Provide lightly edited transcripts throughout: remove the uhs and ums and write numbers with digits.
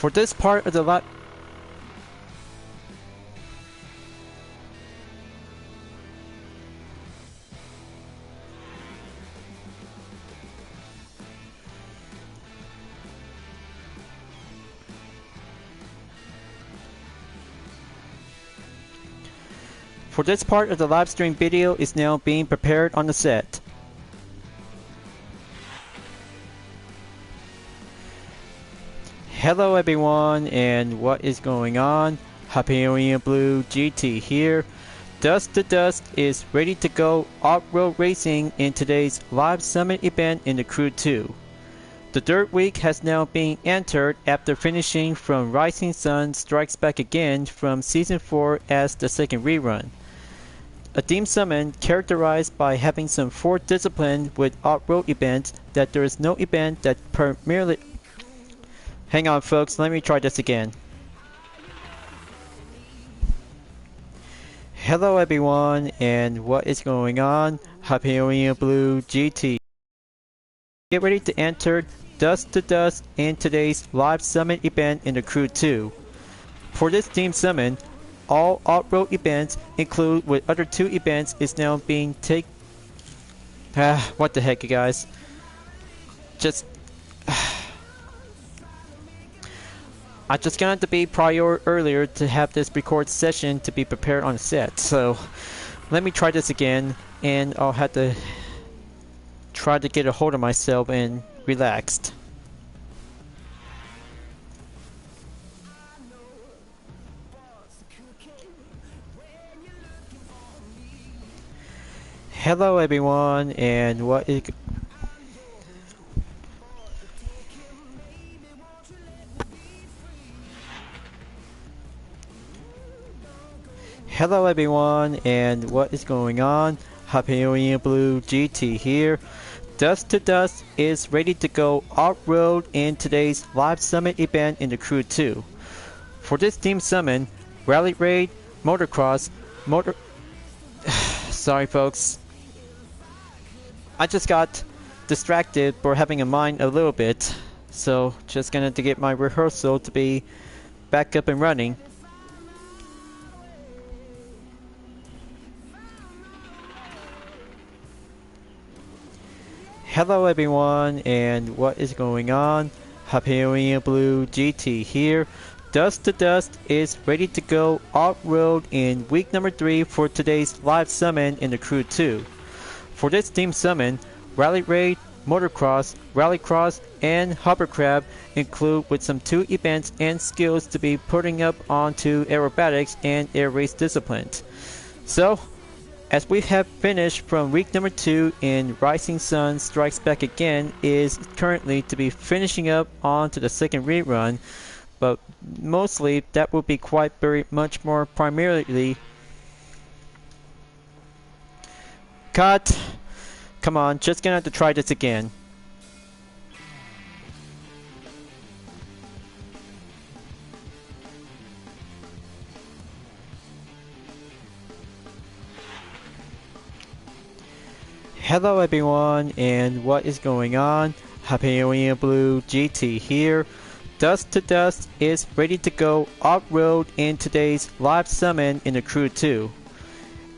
For this part of the live stream video is now being prepared on the set. Hello everyone, and what is going on? Hyperion-Blue-GT here. Dust to Dust is ready to go off-road racing in today's live summit event in the Crew 2. The Dirt Week has now been entered after finishing from Rising Sun Strikes Back Again from Season 4 as the second rerun. A team summon characterized by having some 4 disciplines with off-road events that there is no event that primarily... Hang on folks, let me try this again. Hello everyone, and what is going on? Hyperion-Blue-GT. Get ready to enter Dust to Dust in today's live summit event in the Crew 2. For this team summon, all off-road events include with other 2 events is now being what the heck you guys. I just got to be prior earlier to have this record session to be prepared on set. So let me try this again, and I'll have to try to get a hold of myself and relaxed. Hello everyone, and what is... Hello everyone, and what is going on? Hyperion-Blue-GT here. Dust to Dust is ready to go off-road in today's live summit event in the Crew 2. For this team summon, Rally Raid, Motocross, Sorry folks. I just got distracted for having a mind a little bit, so just gonna to get my rehearsal to be back up and running. Hello everyone, and what is going on? Hyperion-Blue-GT here. Dust to Dust is ready to go off-road in week number 3 for today's live summon in the Crew 2. For this team summon, Rally Raid, Motocross, Rallycross, and Hovercraft include with some 2 events and skills to be putting up onto aerobatics and air race disciplines. So, as we have finished from week number 2 in Rising Sun Strikes Back Again is currently to be finishing up onto the second rerun, but mostly that will be quite very much more primarily... Cut! Come on, just gonna have to try this again. Hello everyone, and what is going on? Hyperion-Blue-GT here. Dust to Dust is ready to go off-road in today's live summon in the Crew 2.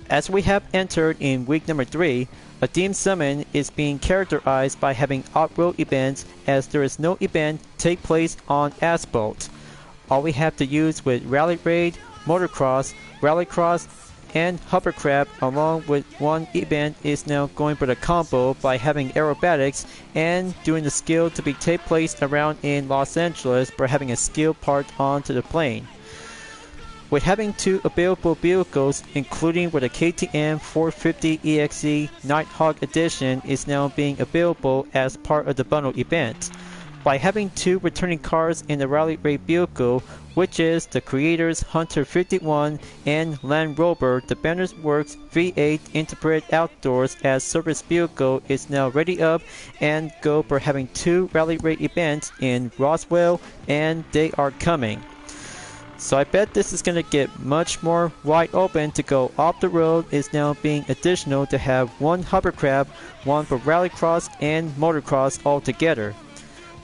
As we have entered in week number 3, a team summon is being characterized by having off-road events as there is no event take place on asphalt. All we have to use with Rally Raid, Motocross, Rallycross, and Hovercraft along with 1 event is now going for the combo by having aerobatics and doing the skill to be take place around in Los Angeles for having a skill part onto the plane. With having 2 available vehicles including with a KTM 450 EXE Nighthawk Edition is now being available as part of the bundle event. By having 2 returning cars in the Rally Raid vehicle, which is the Creator's Hunter 51 and Land Rover, the Banner's Works V8 Interpret Outdoors as service vehicle is now ready up and go for having 2 Rally Raid events in Roswell, and they are coming. So I bet this is going to get much more wide open to go off the road is now being additional to have 1 Hovercraft, 1 for Rallycross and Motocross all together.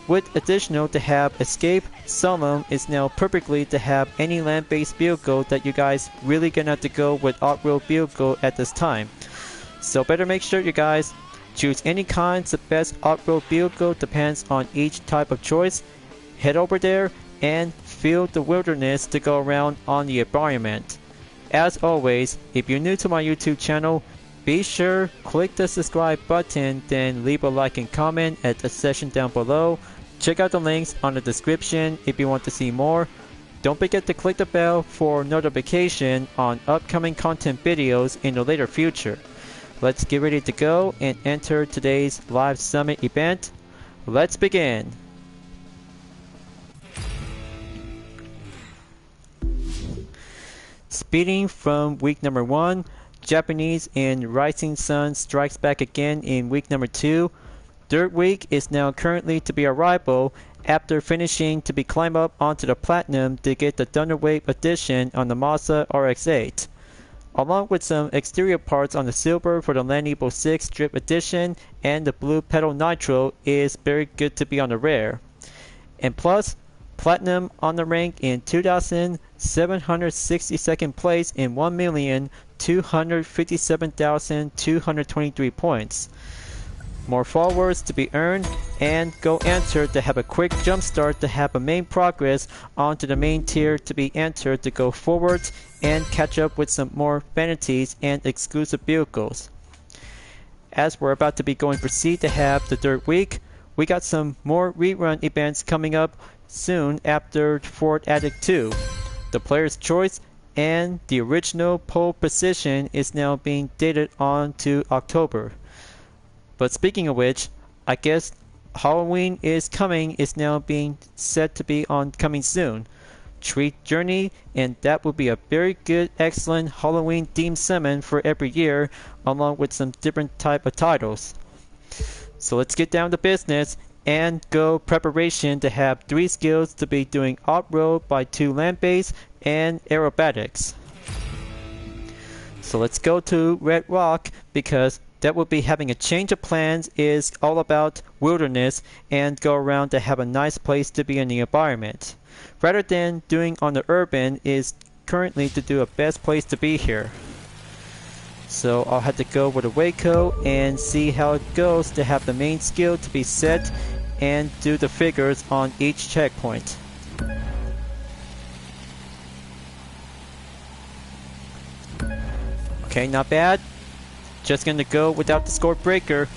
with additional to have escape, slalom is now perfectly to have any land-based vehicle that you guys really gonna have to go with off-road vehicle at this time. So better make sure you guys choose any kinds of best off-road vehicle depends on each type of choice. Head over there and feel the wilderness to go around on the environment. As always, if you're new to my YouTube channel, be sure click the subscribe button, then leave a like and comment at the section down below. Check out the links on the description if you want to see more. Don't forget to click the bell for notification on upcoming content videos in the later future. Let's get ready to go and enter today's live summit event. Let's begin. Speeding from week number 1, Japanese and Rising Sun strikes back again in week number 2. Dirt week is now currently to be a rival after finishing to be climb up onto the platinum to get the Thunderwave edition on the Mazda RX-8. Along with some exterior parts on the silver for the Land Evo 6 Strip edition and the blue pedal nitro is very good to be on the rare. And plus, platinum on the rank in 2,762nd place in 1,257,223 points. More followers to be earned and go entered to have a quick jump start to have a main progress onto the main tier to be entered to go forwards and catch up with some more vanities and exclusive vehicles. As we're about to be going proceed to have the Dirt Week, we got some more rerun events coming up soon after Ford Addict 2. The Player's Choice and the original pole position is now being dated on to October. But speaking of which, I guess Halloween is now being said to be on coming soon. Treat Journey, and that will be a very good, excellent Halloween themed summon for every year, along with some different type of titles. So let's get down to business and go preparation to have 3 skills to be doing off-road by 2 land-based and aerobatics. So let's go to Red Rock because that will be having a change of plans is all about wilderness and go around to have a nice place to be in the environment. Rather than doing on the urban is currently to do a best place to be here. So I'll have to go with a Waco and see how it goes to have the main skill to be set and do the figures on each checkpoint. Okay, not bad. Just gonna go without the score breaker.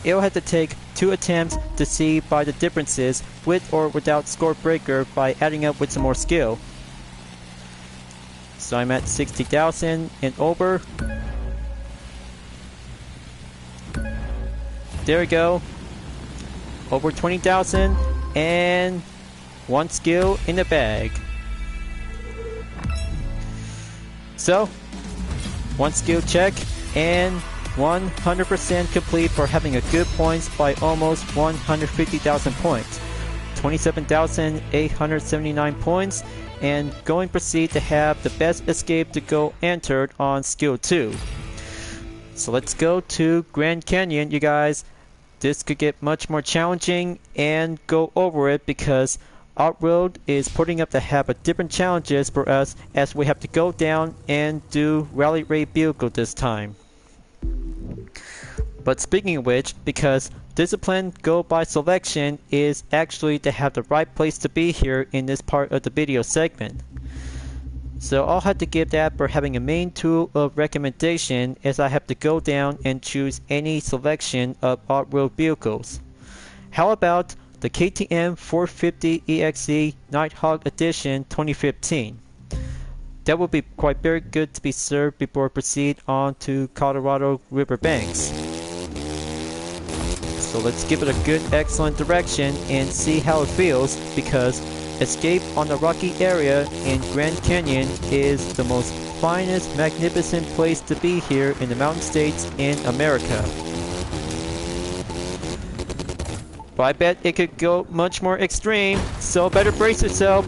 It'll have to take 2 attempts to see by the differences with or without score breaker by adding up with some more skill. So I'm at 60,000 and over. There we go. Over 20,000 and 1 skill in the bag. So 1 skill check and 100% complete for having a good points by almost 150,000 points. 27,879 points and going proceed to have the best escape to go entered on skill 2. So let's go to Grand Canyon, you guys. This could get much more challenging and go over it because Outroad is putting up to have a different challenges for us as we have to go down and do Rally Raid vehicle this time. But speaking of which, because discipline go by selection is actually to have the right place to be here in this part of the video segment. So I'll have to give that for having a main tool of recommendation as I have to go down and choose any selection of off-road vehicles. How about the KTM 450 EXE Nighthawk Edition 2015? That will be quite very good to be served before proceed on to Colorado River Banks. So let's give it a good excellent direction and see how it feels because escape on the rocky area in Grand Canyon is the most finest magnificent place to be here in the Mountain States in America. But I bet it could go much more extreme, so better brace yourself.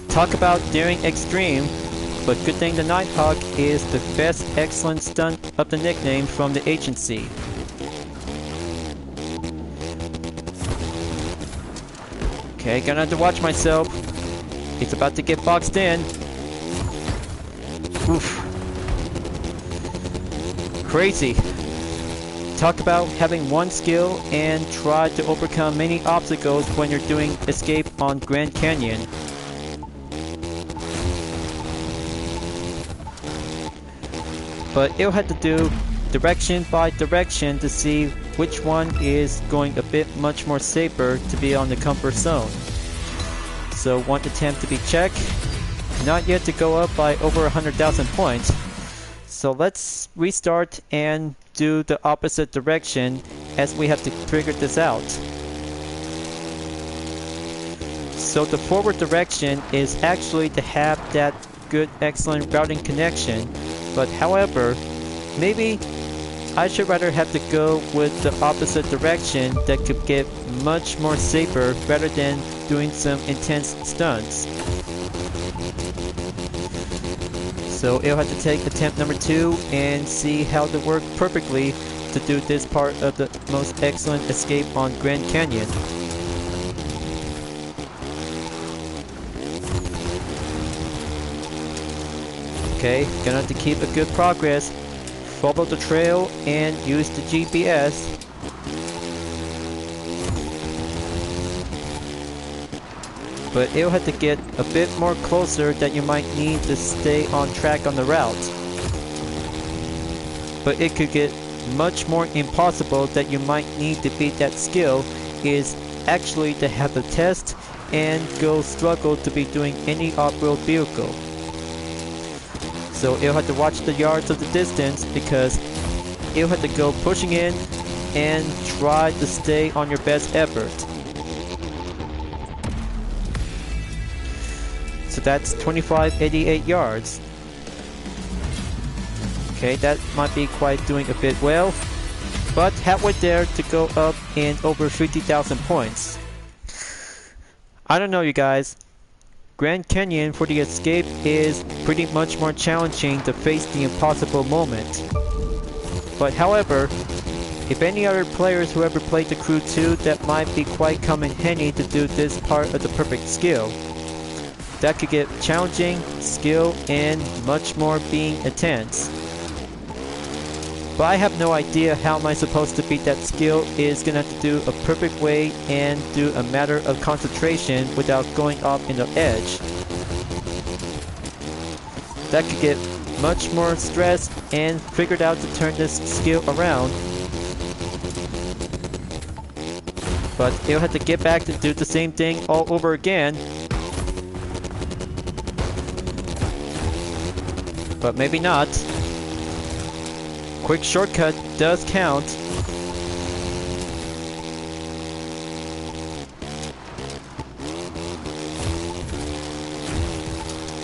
Talk about daring extreme. but good thing the Nighthawk is the best excellent stunt of the nickname from the agency. Okay, gonna have to watch myself. It's about to get boxed in. Oof. Crazy. Talk about having one skill and try to overcome many obstacles when you're doing escape on Grand Canyon. But you'll have to do direction by direction to see which one is going a bit much more safer to be on the comfort zone. So one attempt to be checked, not yet to go up by over 100,000 points. So let's restart and do the opposite direction as we have to figure this out. So the forward direction is actually to have that good excellent routing connection, but however, maybe I should rather have to go with the opposite direction that could get much more safer rather than doing some intense stunts. So it'll have to take attempt number 2 and see how to work perfectly to do this part of the most excellent escape on Grand Canyon. Okay, gonna have to keep a good progress, follow the trail and use the GPS. But it'll have to get a bit more closer that you might need to stay on track on the route. But it could get much more impossible that you might need to beat that skill is actually to have the test and go struggle to be doing any off-road vehicle. So it'll have to watch the yards of the distance because it'll have to go pushing in and try to stay on your best effort. So that's 2588 yards. Okay, that might be quite doing a bit well, but halfway there to go up in over 50,000 points. I don't know, you guys. Grand Canyon for the escape is pretty much more challenging to face the impossible moment. But however, if any other players who ever played the Crew 2, that might be quite come in handy to do this part of the perfect skill. That could get challenging, skill, and much more being intense. But I have no idea how am I supposed to beat that skill. Is gonna have to do a perfect way and do a matter of concentration without going off in the edge. That could get much more stressed and figured out to turn this skill around. But it'll have to get back to do the same thing all over again. But maybe not. Quick shortcut does count.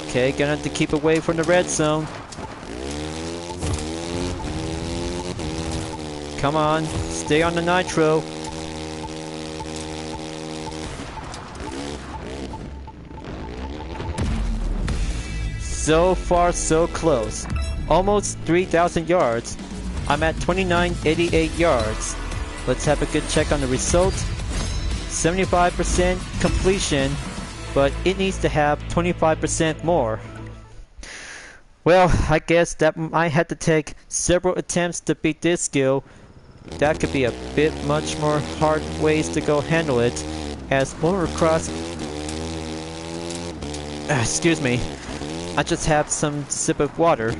Okay, gonna have to keep away from the red zone. Come on, stay on the nitro. So far, so close. Almost 3,000 yards. I'm at 2988 yards. Let's have a good check on the result. 75% completion, but it needs to have 25% more. Well, I guess that I had to take several attempts to beat this skill. That could be a bit much more hard ways to go handle it, as Motocross... excuse me. I just have some sip of water.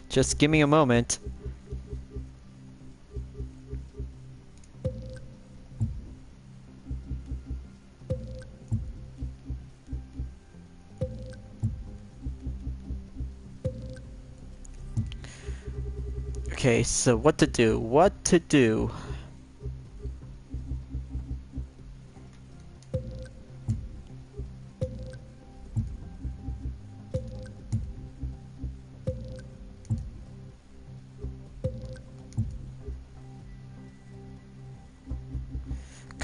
Just give me a moment. Okay, so what to do? What to do?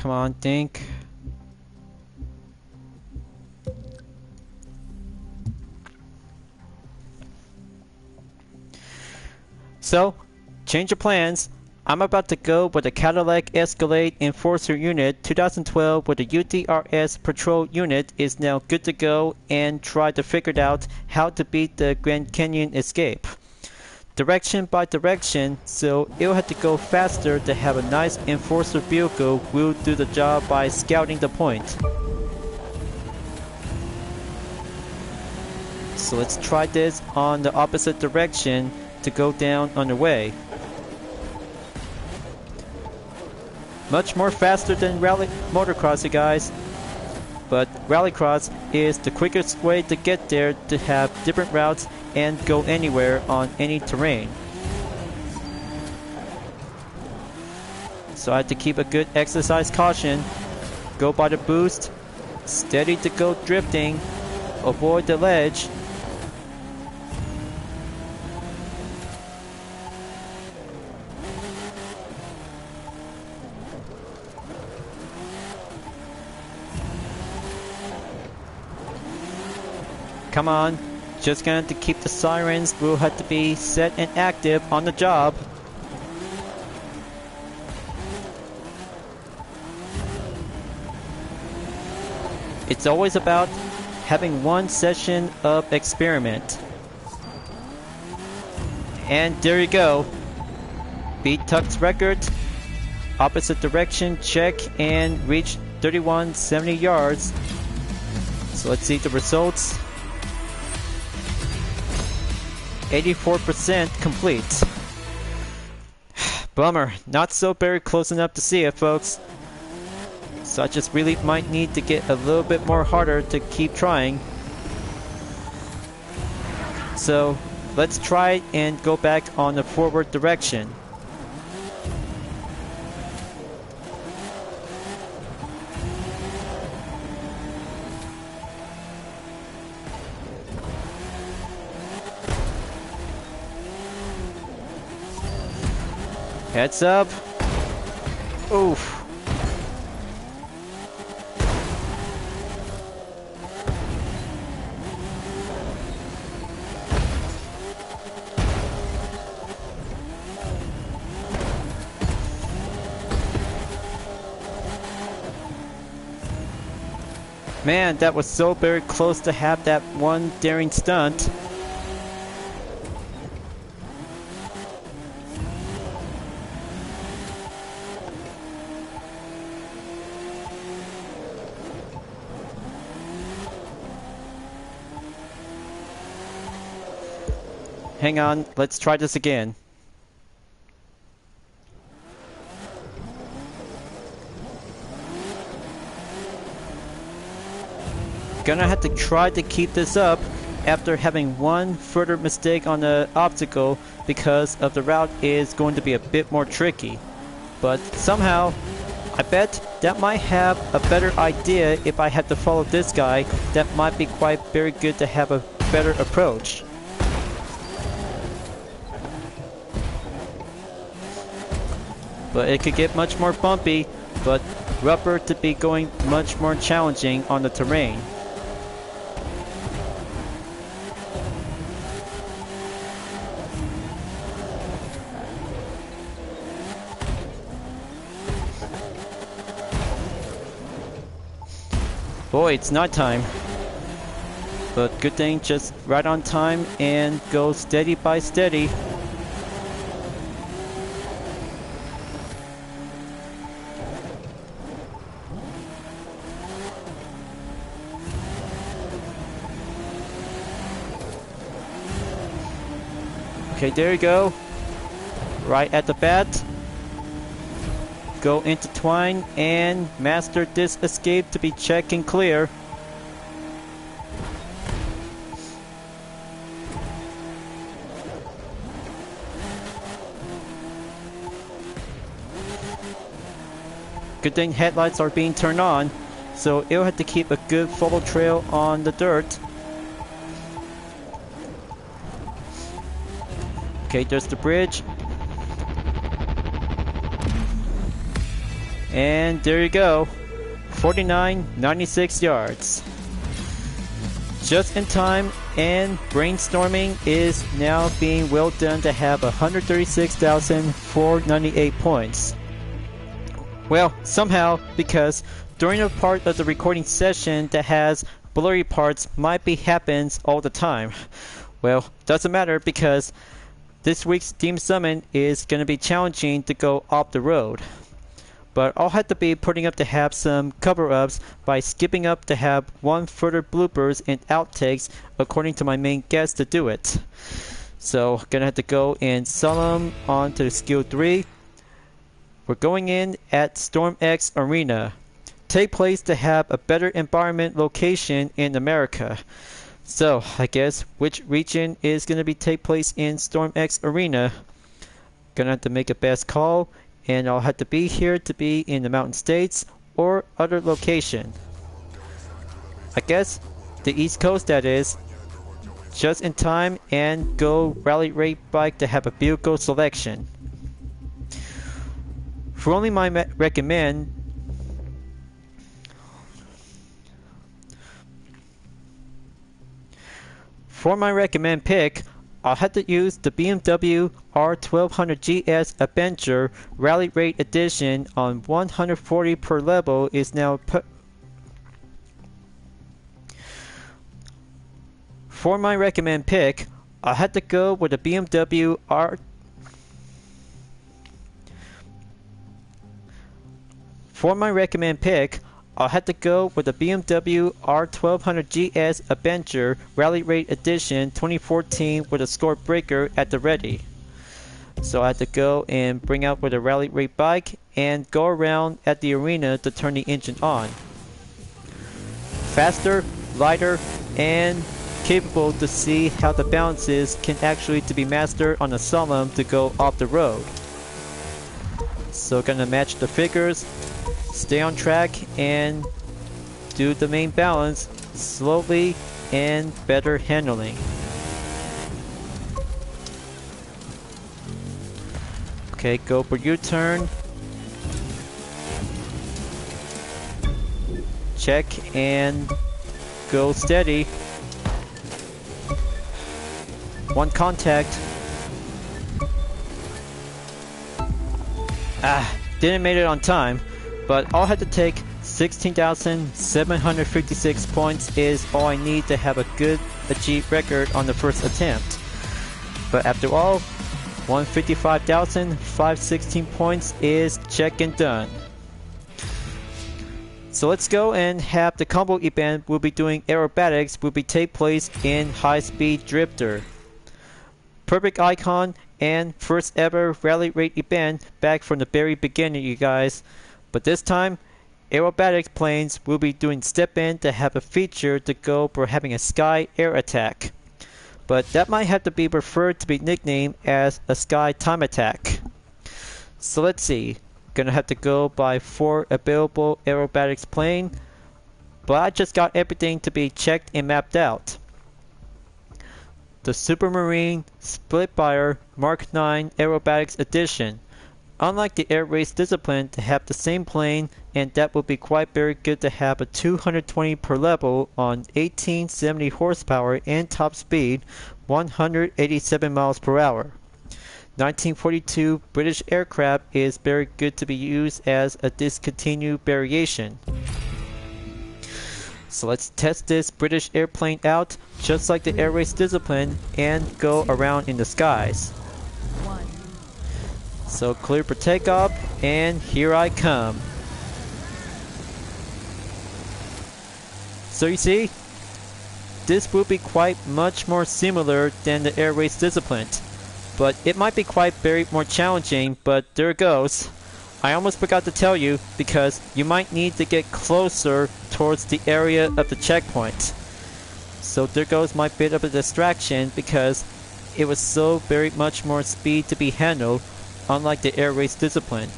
Come on, think. So, change of plans. I'm about to go with a Cadillac Escalade Enforcer unit 2012 with a UTRS Patrol unit is now good to go and try to figure out how to beat the Grand Canyon escape. Direction by direction, so it'll have to go faster to have a nice Enforcer vehicle will do the job by scouting the point. So let's try this on the opposite direction to go down on the way. Much more faster than Motocross, you guys. But Rallycross is the quickest way to get there to have different routes and go anywhere on any terrain. So I have to keep a good exercise caution. Go by the boost. Steady to go drifting. Avoid the ledge. Come on, just gonna have to keep the sirens. We'll have to be set and active on the job. It's always about having one session of experiment. And there you go. Beat Tuck's record. Opposite direction, check, and reach 3170 yards. So let's see the results. 84% complete. Bummer, not so very close enough to see it, folks. So I just really might need to get a little bit more harder to keep trying. So let's try and go back on the forward direction. Heads up. Oof. Man, that was so very close to have that one daring stunt. Hang on, let's try this again. Gonna have to try to keep this up after having one further mistake on the obstacle because of the route is going to be a bit more tricky. But somehow, I bet that might have a better idea if I had to follow this guy. That might be quite very good to have a better approach. But it could get much more bumpy, but rougher to be going much more challenging on the terrain. Boy, it's nighttime. But good thing, just right on time and go steady by steady. Okay, there you go. Right at the bat. Go intertwine and master this escape to be check and clear. Good thing headlights are being turned on, so it'll have to keep a good follow trail on the dirt. Okay, there's the bridge. And there you go. 49.96 yards. Just in time, and brainstorming is now being well done to have 136,498 points. Well, somehow, because during a part of the recording session that has blurry parts might be happens all the time. Well, doesn't matter because this week's Team Summon is going to be challenging to go off the road. But I'll have to be putting up to have some cover-ups by skipping up to have one further bloopers and outtakes according to my main guest to do it. So gonna have to go and sell them on to skill 3. We're going in at Storm X Arena. Take place to have a better environment location in America. So I guess which region is gonna be take place in Storm X Arena? Gonna have to make a best call. And I'll have to be here to be in the Mountain States or other location. I guess the East Coast, that is. Just in time and go rally rate bike to have a vehicle selection. For only my recommend pick, I'll have to use the BMW R1200 GS Adventure Rally Rate Edition on 140 per level is now For my recommend pick, I'll have to go with the BMW R1200 GS Adventure Rally Rate Edition 2014 with a score breaker at the ready. So I had to go and bring out with a rally rate bike and go around at the arena to turn the engine on. Faster, lighter, and capable to see how the balances can actually to be mastered on a slalom to go off the road. So gonna match the figures, stay on track, and do the main balance slowly and better handling. Okay, go for U-turn. Check and go steady. One contact. Didn't make it on time, but I'll have to take 16,756 points is all I need to have a good achieved record on the first attempt. But after all, 155,516 points is check and done. So let's go and have the combo event. We'll be doing aerobatics will be take place in High Speed Drifter. Perfect icon and first ever rally rate event back from the very beginning, you guys. But this time, aerobatics planes will be doing step in to have a feature to go for having a sky air attack. But that might have to be preferred to be nicknamed as a sky time attack. So let's see. Gonna have to go by 4 available aerobatics plane. But I just got everything to be checked and mapped out. The Supermarine Spitfire Mark 9 Aerobatics Edition. Unlike the air race discipline to have the same plane, and that would be quite very good to have a 220 per level on 1870 horsepower and top speed 187 miles per hour. 1942 British aircraft is very good to be used as a discontinued variation. So let's test this British airplane out just like the air race discipline and go around in the skies. So clear for takeoff, and here I come. So you see, this will be quite much more similar than the air race discipline. But it might be quite very more challenging, but there it goes. I almost forgot to tell you because you might need to get closer towards the area of the checkpoint. So there goes my bit of a distraction because it was so very much more speed to be handled, unlike the air race discipline.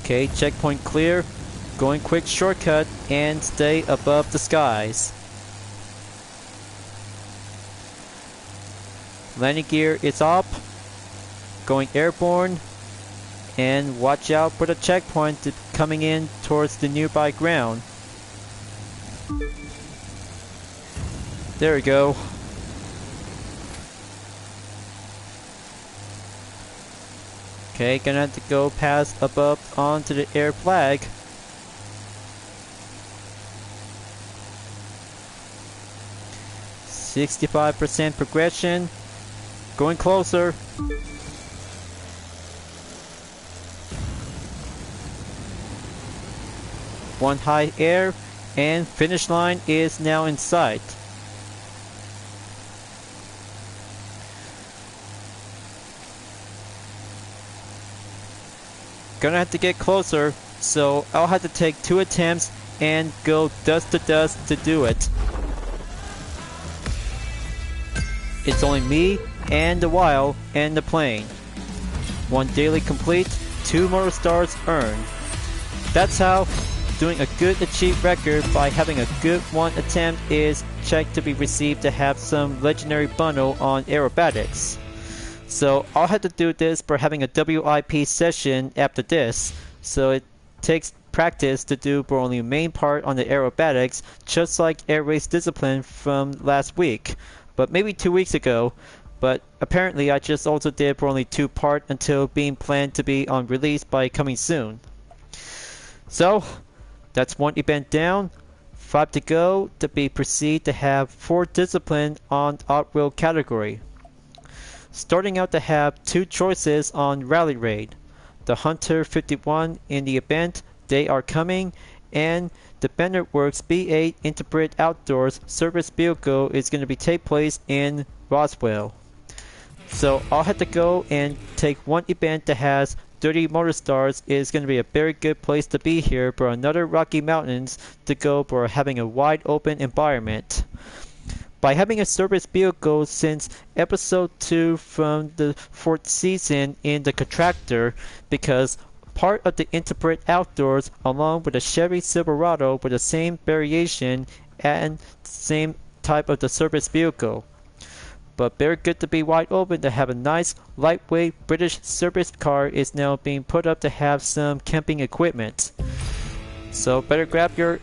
Okay, checkpoint clear. Going quick shortcut and stay above the skies. Landing gear is up. Going airborne. and watch out for the checkpoint coming in towards the nearby ground. There we go. Okay, gonna have to go past above onto the air flag. %65% progression. Going closer. One high air, and finish line is now in sight. Gonna have to get closer, so I'll have to take 2 attempts and go dust to dust to do it. It's only me and the wild and the plane. 1 daily complete, 2 motor stars earned. That's how doing a good achieved record by having a good 1 attempt is checked to be received to have some legendary bundle on aerobatics. So I'll have to do this for having a WIP session after this, so it takes practice to do for only the main part on the aerobatics, just like air race discipline from last week, but maybe 2 weeks ago. But apparently I just also did for only 2 part until being planned to be on release by coming soon. So that's 1 event down, 5 to go to be proceed to have 4 discipline on off-road category. Starting out to have 2 choices on Rally Raid. The Hunter 51 in the event, They Are Coming, and the Bennett Works B8 Interpret Outdoors service vehicle is going to be take place in Roswell. So I'll have to go and take 1 event that has 30 motor stars. Is going to be a very good place to be here for another Rocky Mountains to go for having a wide open environment. By having a service vehicle since episode 2 from the 4th season in the contractor, because part of the Interpret Outdoors along with the Chevy Silverado were the same variation and same type of the service vehicle. But very good to be wide open to have a nice lightweight British service car is now being put up to have some camping equipment. So better grab your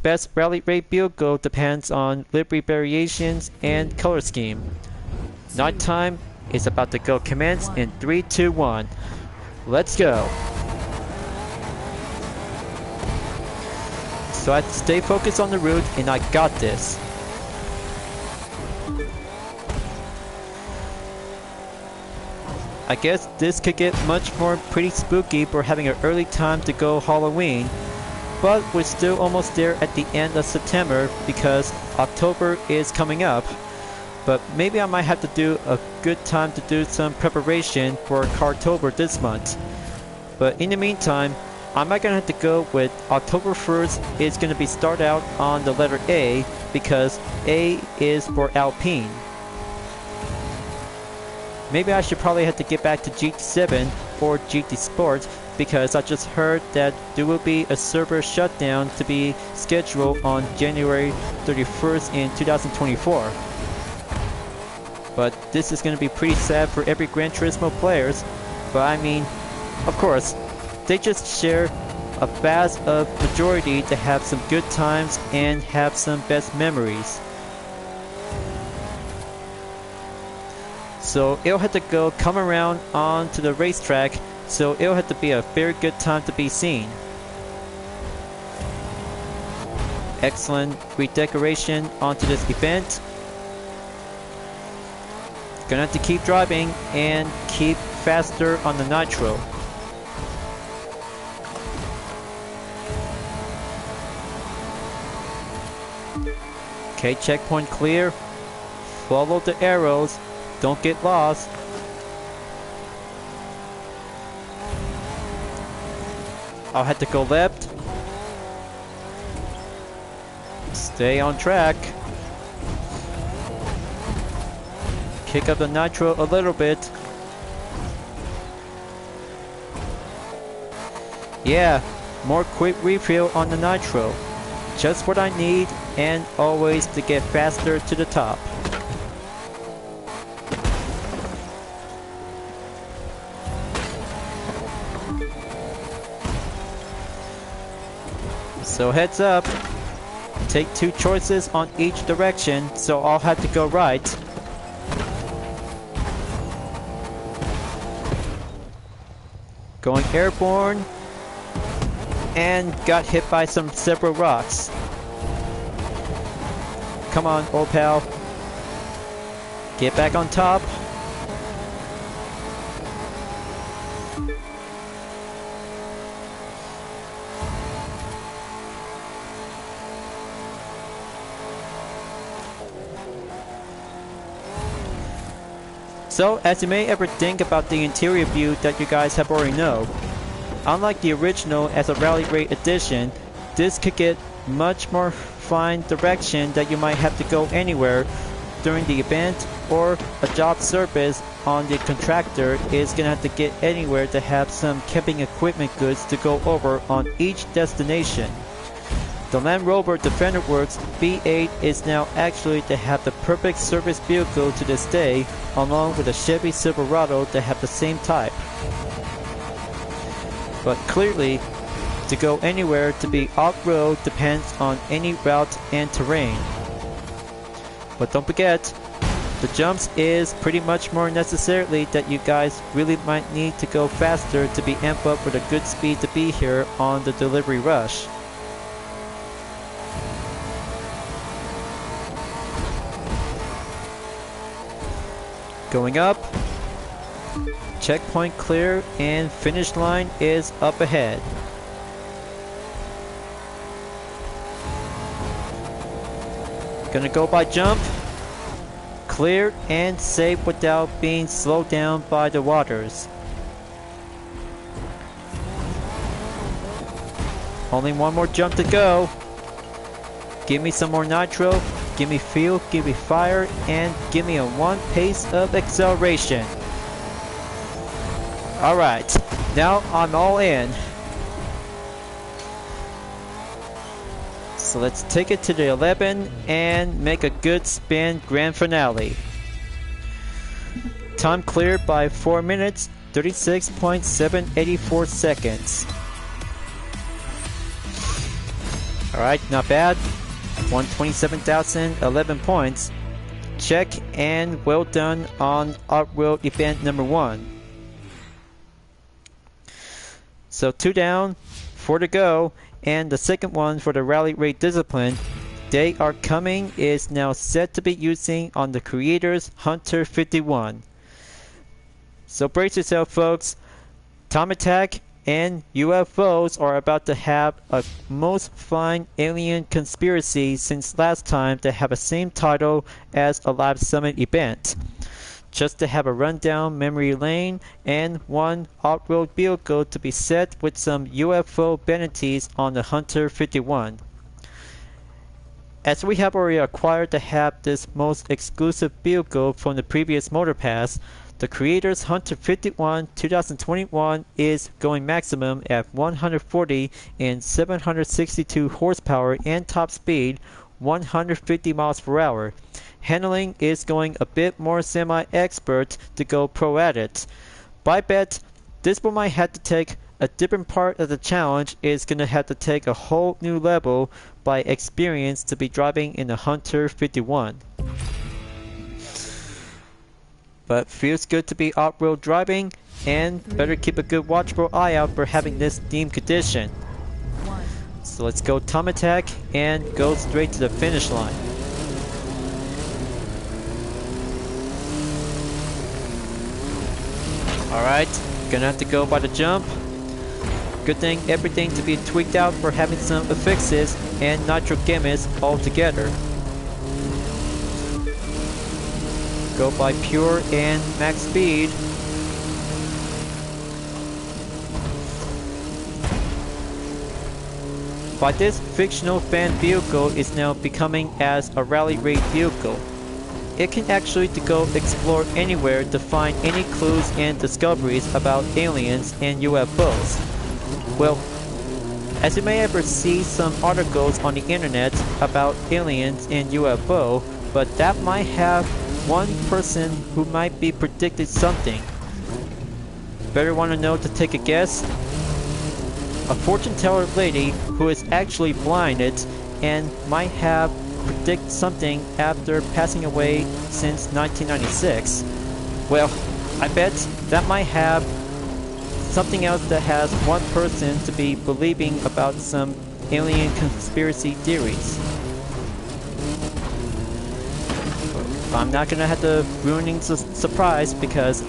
best Rally Raid vehicle, depends on livery variations and color scheme. Nighttime is about to go commence in 3, 2, 1. Let's go. So I have to stay focused on the route, and I got this. I guess this could get much more pretty spooky for having an early time to go Halloween, but we're still almost there at the end of September because October is coming up. But maybe I might have to do a good time to do some preparation for Cartober this month. But in the meantime, I might gonna have to go with October 1st is gonna be start out on the letter A, because A is for Alpine. Maybe I should probably have to get back to GT7 or GT Sports, because I just heard that there will be a server shutdown to be scheduled on January 31st in 2024. But this is going to be pretty sad for every Gran Turismo players. But I mean, of course, they just share a vast of majority to have some good times and have some best memories. So it'll have to come around onto the racetrack, so it'll have to be a very good time to be seen. Excellent redecoration onto this event. Gonna have to keep driving and keep faster on the nitro. Okay, checkpoint clear. Follow the arrows. Don't get lost. I'll have to go left. Stay on track. Kick up the nitro a little bit. Yeah, more quick refill on the nitro. Just what I need, and always to get faster to the top. So heads up. Take two choices on each direction, so I'll have to go right. Going airborne. And got hit by several rocks. Come on, old pal. Get back on top. So, as you may ever think about the interior view that you guys have already know, unlike the original as a Rally Raid edition, this could get much more fine direction that you might have to go anywhere during the event, or a job service on the contractor is gonna have to get anywhere to have some camping equipment goods to go over on each destination. The Land Rover Defender Works V8 is now actually to have the perfect service vehicle to this day, along with a Chevy Silverado to have the same type. But clearly, to go anywhere to be off-road depends on any route and terrain. But don't forget, the jumps is pretty much more necessarily that you guys really might need to go faster to be amped up with a good speed to be here on the delivery rush. Going up, checkpoint clear, and finish line is up ahead. Gonna go by jump, clear and safe without being slowed down by the waters. Only one more jump to go. Give me some more nitro. Give me fuel, give me fire, and give me a one pace of acceleration. Alright, now I'm all in. So let's take it to the 11 and make a good spin grand finale. Time cleared by 4 minutes, 36.784 seconds. Alright, not bad. 127,011 points. Check and well done on Off-Road event number 1. So 2 down, 4 to go, and the second one for the Rally Raid discipline, They Are Coming, is now set to be using on the creator's Hunter 51. So brace yourself, folks. Time Attack and UFOs are about to have a most fine alien conspiracy since last time to have the same title as a live summit event. Just to have a rundown memory lane and one off-road vehicle to be set with some UFO abilities on the Hunter 51. As we have already acquired to have this most exclusive vehicle from the previous Motor Pass, the creator's Hunter 51 2021 is going maximum at 140 and 762 horsepower and top speed 150 miles per hour. Handling is going a bit more semi-expert to go pro at it. But I bet this one might have to take a different part of the challenge, is going to have to take a whole new level by experience to be driving in the Hunter 51. But feels good to be off-road driving, and better keep a good watchful eye out for having this themed condition. So let's go Time Attack and go straight to the finish line. Alright, gonna have to go by the jump. Good thing everything to be tweaked out for having some affixes and nitro gimmicks all together. Go by pure and max speed. But this fictional fan vehicle is now becoming as a Rally Raid vehicle. It can actually to go explore anywhere to find any clues and discoveries about aliens and UFOs. Well, as you may ever see some articles on the internet about aliens and UFO, but that might have one person who might be predicted something. Better want to know to take a guess? a fortune teller lady who is actually blinded and might have predict something after passing away since 1996. Well, I bet that might have something else that has one person to be believing about some alien conspiracy theories. I'm not gonna have to ruining surprise because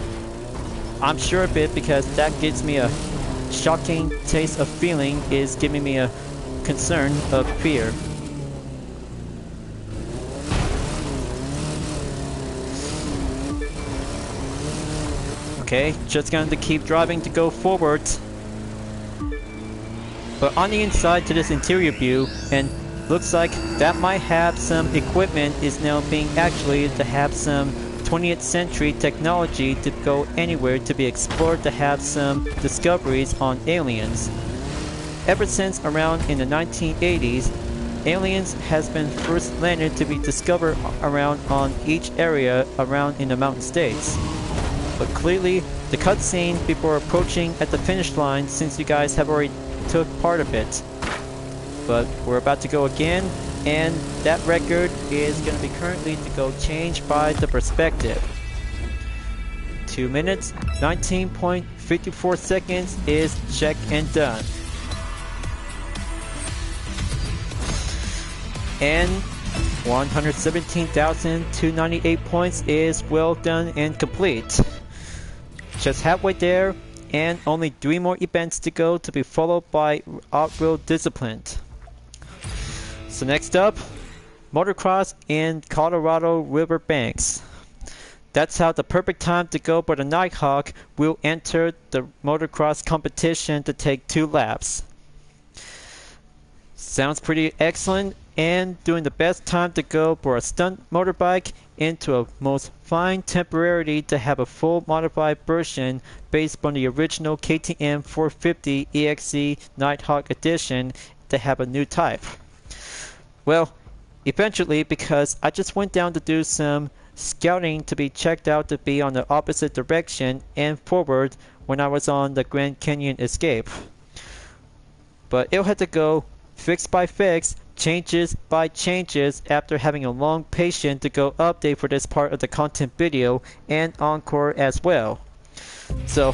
I'm sure of it, because that gives me a shocking taste of feeling is giving me a concern of fear. Okay, just going to keep driving to go forward. But on the inside to this interior view, and looks like that might have some equipment is now being actually to have some 20th century technology to go anywhere to be explored, to have some discoveries on aliens. Ever since around in the 1980s, aliens has been first landed to be discovered around on each area around in the mountain states. But clearly, the cutscene before approaching at the finish line, since you guys have already took part of it. But we're about to go again, and that record is going to be currently to go changed by the perspective. 2 minutes, 19.54 seconds is checked and done. And 117,298 points is well done and complete. Just halfway there, and only 3 more events to go to be followed by off-road discipline. So next up, Motocross in Colorado River Banks. That's how the perfect time to go, but the Nighthawk will enter the motocross competition to take 2 laps. Sounds pretty excellent, and doing the best time to go for a stunt motorbike into a most fine temporarily to have a full modified version based on the original KTM 450 EXE Nighthawk edition to have a new type. Well, eventually, because I just went down to do some scouting to be checked out to be on the opposite direction and forward when I was on the Grand Canyon escape. But it'll have to go fix by fix, changes by changes after having a long patience to go update for this part of the content video and encore as well. So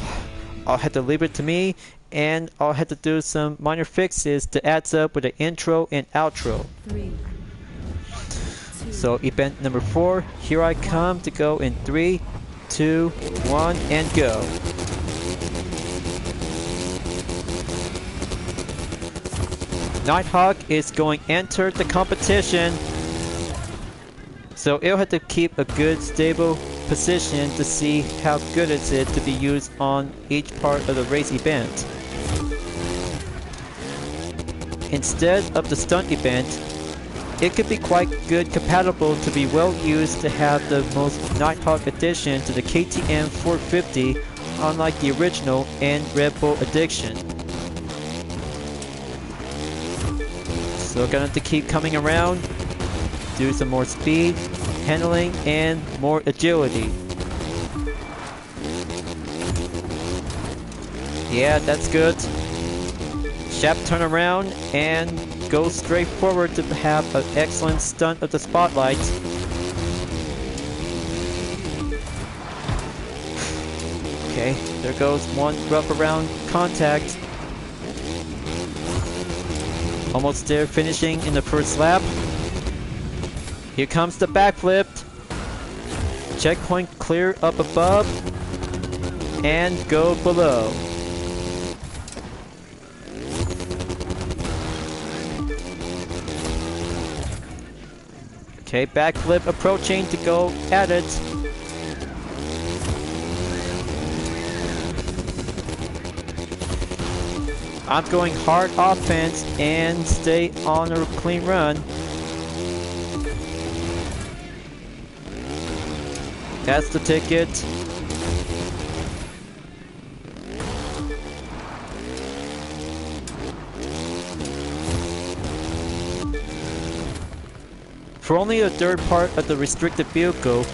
I'll have to leave it to me, and I'll have to do some minor fixes to add up with the intro and outro. 3, 2, so event number 4, here I come to go in 3, 2, 1, and go. Nighthawk is going to enter the competition, so it'll have to keep a good stable position to see how good is it to be used on each part of the race event. Instead of the stunt event, it could be quite good compatible to be well used to have the most Nighthawk addition to the KTM 450, unlike the original and Red Bull edition. So gonna have to keep coming around, do some more speed, handling, and more agility. Yeah, that's good. Sharp turn around and go straight forward to have an excellent stunt of the spotlight. Okay, there goes one rough around contact. Almost there, finishing in the first lap. Here comes the backflip. Checkpoint clear up above. And go below. Okay, backflip approaching to go at it. I'm going hard offense and stay on a clean run. That's the ticket. For only a third part of the restricted vehicle,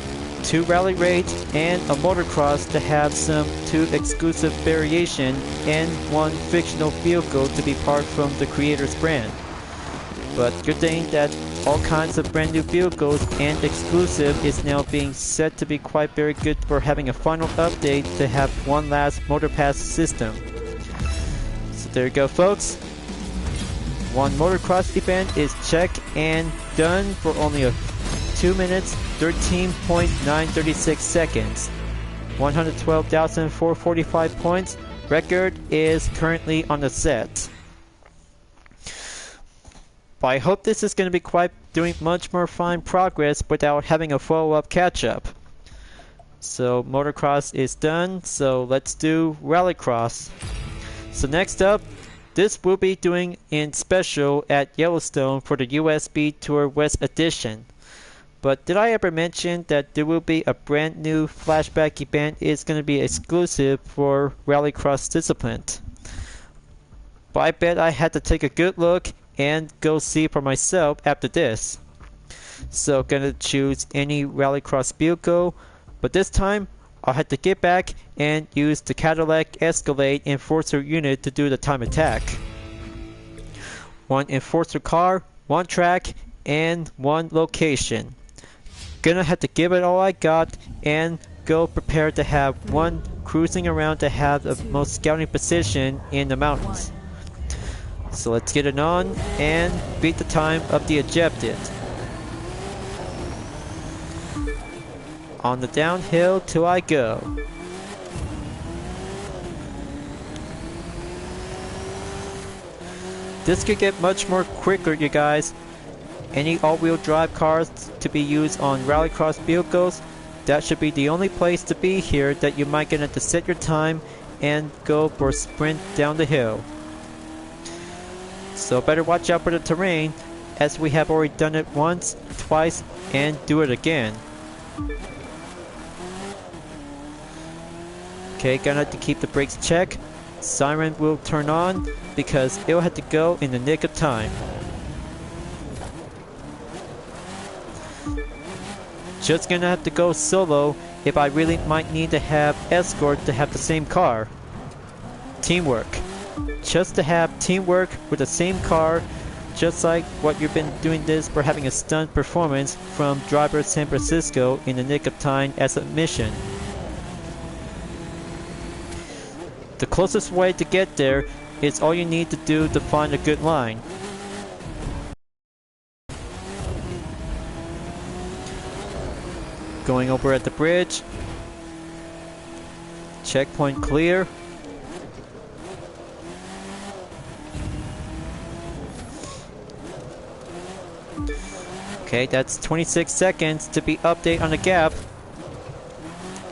2 rally raids, and a motocross to have some 2 exclusive variation and 1 fictional vehicle to be part from the creator's brand. But good thing that all kinds of brand new vehicles and exclusive is now being set to be quite very good for having a final update to have one last motor pass system. So there you go, folks. One motocross event is checked and done for only 2 minutes 13.936 seconds. 112,445 points. Record is currently on the set. But I hope this is going to be quite doing much more fine progress without having a follow-up catch-up. So motocross is done, so let's do rallycross. So next up, this will be doing in special at Yellowstone for the USB Tour West Edition. But did I ever mention that there will be a brand new flashback event is going to be exclusive for rallycross discipline? But I bet I had to take a good look and go see for myself after this. So gonna choose any rallycross vehicle, but this time I'll have to get back and use the Cadillac Escalade Enforcer unit to do the time attack. 1 Enforcer car, 1 track, and 1 location. Gonna have to give it all I got and go prepared to have 1 cruising around to have the most scouting position in the mountains. So let's get it on and beat the time of the objective. On the downhill till I go. This could get much more quicker, you guys. Any all-wheel drive cars to be used on rallycross vehicles, that should be the only place to be here that you might get to set your time and go for a sprint down the hill. So better watch out for the terrain, as we have already done it once, twice, and do it again. Okay, gonna have to keep the brakes checked. Siren will turn on because it'll have to go in the nick of time. Just gonna have to go solo if I really might need to have escort to have the same car. Teamwork. Just to have teamwork with the same car, just like what you've been doing this for having a stunt performance from Driver San Francisco in the nick of time as a mission. The closest way to get there is all you need to do to find a good line. Going over at the bridge. Checkpoint clear. Okay, that's 26 seconds to be update on the gap.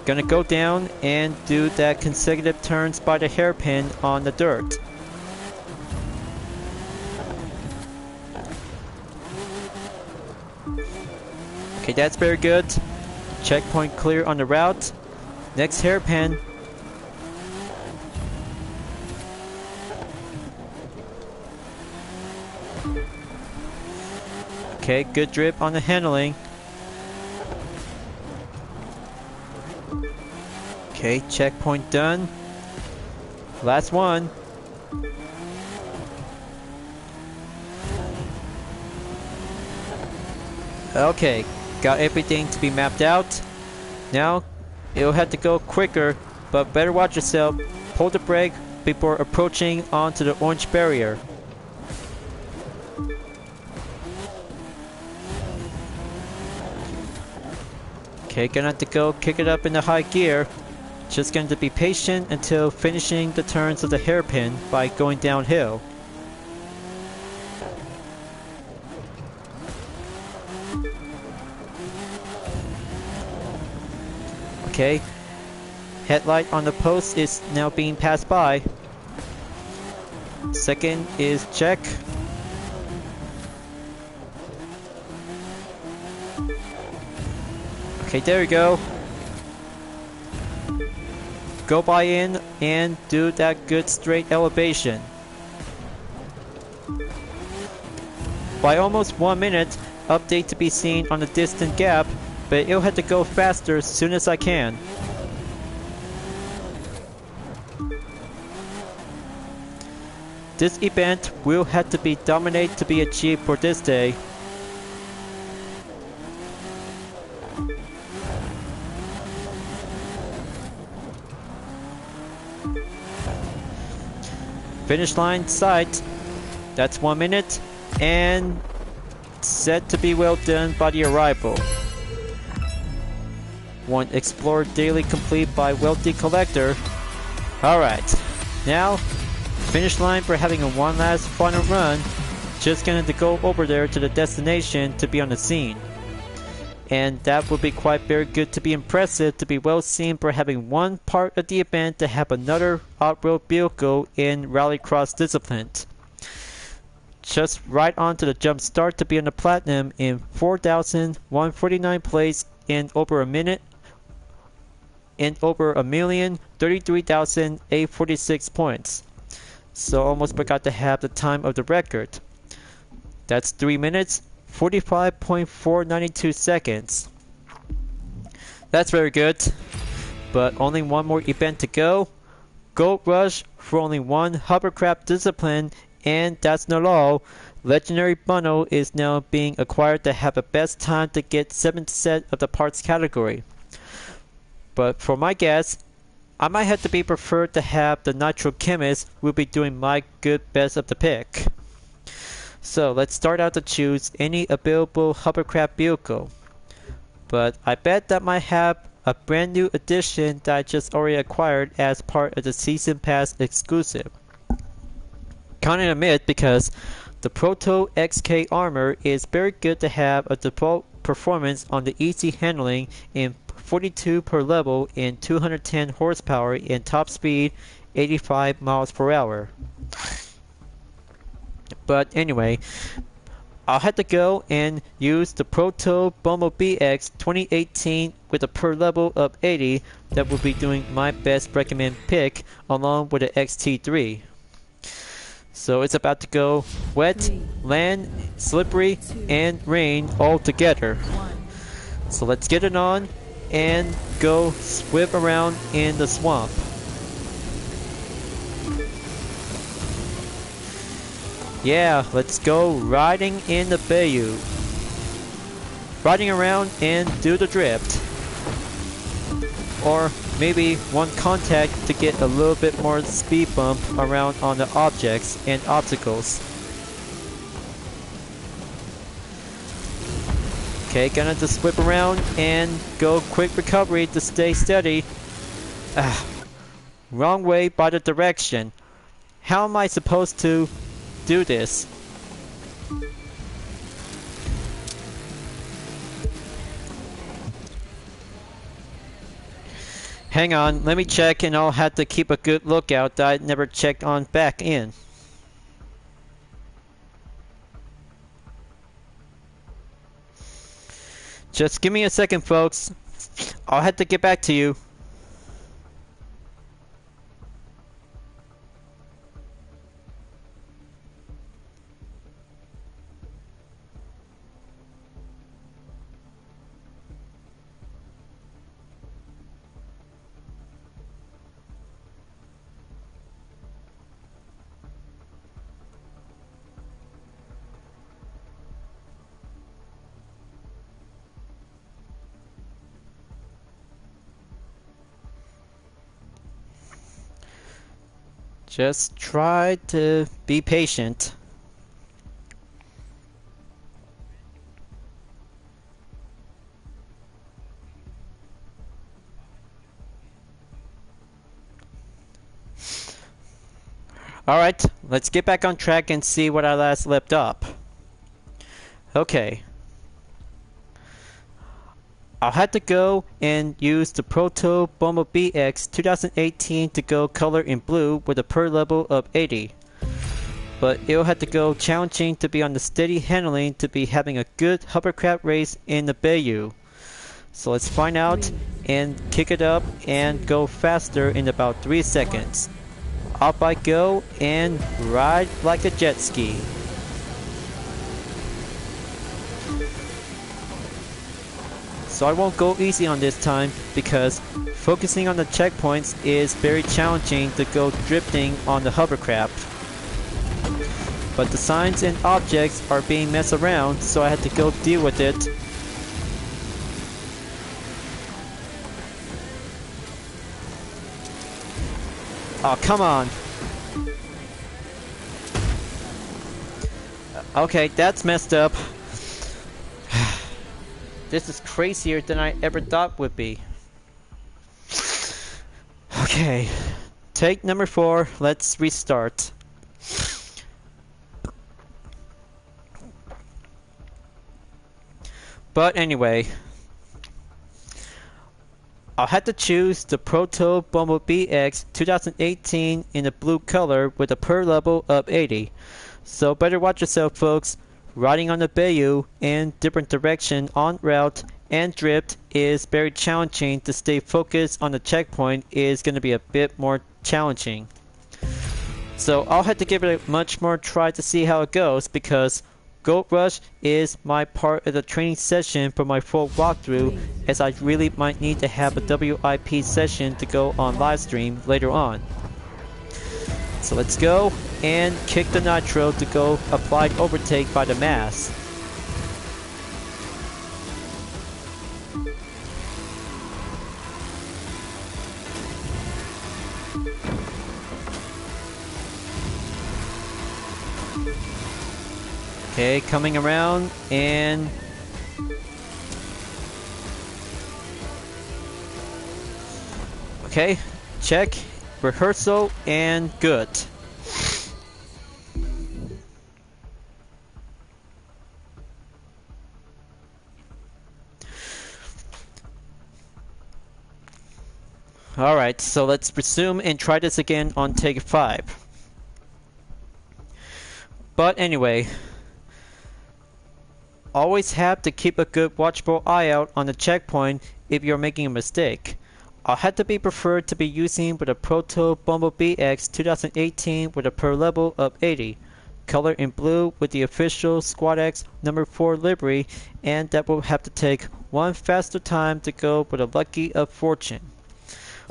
Gonna go down and do that consecutive turns by the hairpin on the dirt. Okay, that's very good. Checkpoint clear on the route. Next hairpin. Okay, good drip on the handling. Okay, checkpoint done. Last one. Okay, got everything to be mapped out. Now, it'll have to go quicker, but better watch yourself. Pull the brake before approaching onto the orange barrier. Okay, gonna have to go kick it up in the high gear. Just going to be patient until finishing the turns of the hairpin by going downhill. Okay, headlight on the post is now being passed by. Second is check. Okay, there we go. Go by in and do that good straight elevation. By almost 1 minute, update to be seen on the distant gap, but it'll have to go faster as soon as I can. This event will have to be dominated to be achieved for this day. Finish line sight. That's 1 minute and said to be well done by the arrival. One Explorer Daily complete by Wealthy Collector. Alright, now finish line for having a one last final run. Just gonna go over there to the destination to be on the scene. And that would be quite very good to be impressive, to be well seen for having one part of the event to have another off-road vehicle in Rallycross discipline. Just right on to the jump start to be on the platinum in 4,149 place in over a minute. In over 1,033,846 points. So almost forgot to have the time of the record. That's 3 minutes, 45.492 seconds. That's very good. But only one more event to go. Gold Rush for only one Hovercraft discipline, and that's not all. Legendary Bundle is now being acquired to have a best time to get 7th set of the parts category. But for my guess, I might have to be preferred to have the Nitro Chemist will be doing my good best of the pick. So let's start out to choose any available Hovercraft vehicle. But I bet that might have a brand new edition that I just already acquired as part of the Season Pass exclusive. Can't admit because the Proto XK armor is very good to have a default performance on the easy handling in 42 per level in 210 horsepower and top speed 85 miles per hour. But anyway, I'll have to go and use the Proto Bumblebee X 2018 with a per level of 80 that will be doing my best recommend pick along with the XT3. So it's about to go wet, land, slippery, and rain all together. So let's get it on and go swim around in the swamp. Yeah, let's go riding in the bayou. Riding around and do the drift. Or maybe one contact to get a little bit more speed bump around on the objects and obstacles. Okay, gonna just whip around and go quick recovery to stay steady. Wrong way by the direction. How am I supposed to do this? Hang on, let me check and I'll have to keep a good lookout that I never checked on back in. Just give me a second, folks. I'll have to get back to you. Just try to be patient. Alright, let's get back on track and see what I last left up. Okay. I'll have to go and use the Proto Bumblebee X 2018 to go color in blue with a per level of 80. But it'll have to go challenging to be on the steady handling to be having a good hovercraft race in the bayou. So let's find out and kick it up and go faster in about 3 seconds. Up I go and ride like a jet ski. so I won't go easy on this time because focusing on the checkpoints is very challenging to go drifting on the hovercraft. But the signs and objects are being messed around, so I had to go deal with it. Oh, come on. Okay, that's messed up. This is crazier than I ever thought would be. Okay, take number 4, let's restart. But anyway, I'll have to choose the Proto Bumblebee X 2018 in the blue color with a per level of 80. So better watch yourself, folks. Riding on the Bayou in different direction on route and drift is very challenging. To stay focused on the checkpoint is going to be a bit more challenging. So I'll have to give it a much more try to see how it goes, because Gold Rush is my part of the training session for my full walkthrough, as I really might need to have a WIP session to go on livestream later on. So let's go and kick the nitro to go applied overtake by the mass. Okay, coming around and okay, check, rehearsal, and good. Alright, so let's resume and try this again on take 5. But anyway, always have to keep a good watchful eye out on the checkpoint if you're making a mistake. I'll have to be preferred to be using with a Proto Bumblebee X 2018 with a per level of 80. Color in blue with the official Squad X number 4 livery, and that will have to take one faster time to go with a lucky of fortune.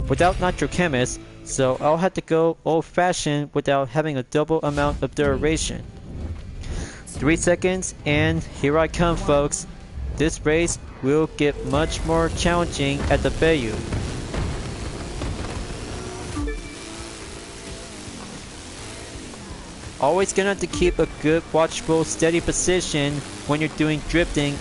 Without Nitro Chemist, so I'll have to go old fashioned without having a double amount of duration. 3 seconds and here I come, folks. This race will get much more challenging at the Bayou. Always gonna have to keep a good watchful steady position when you're doing drifting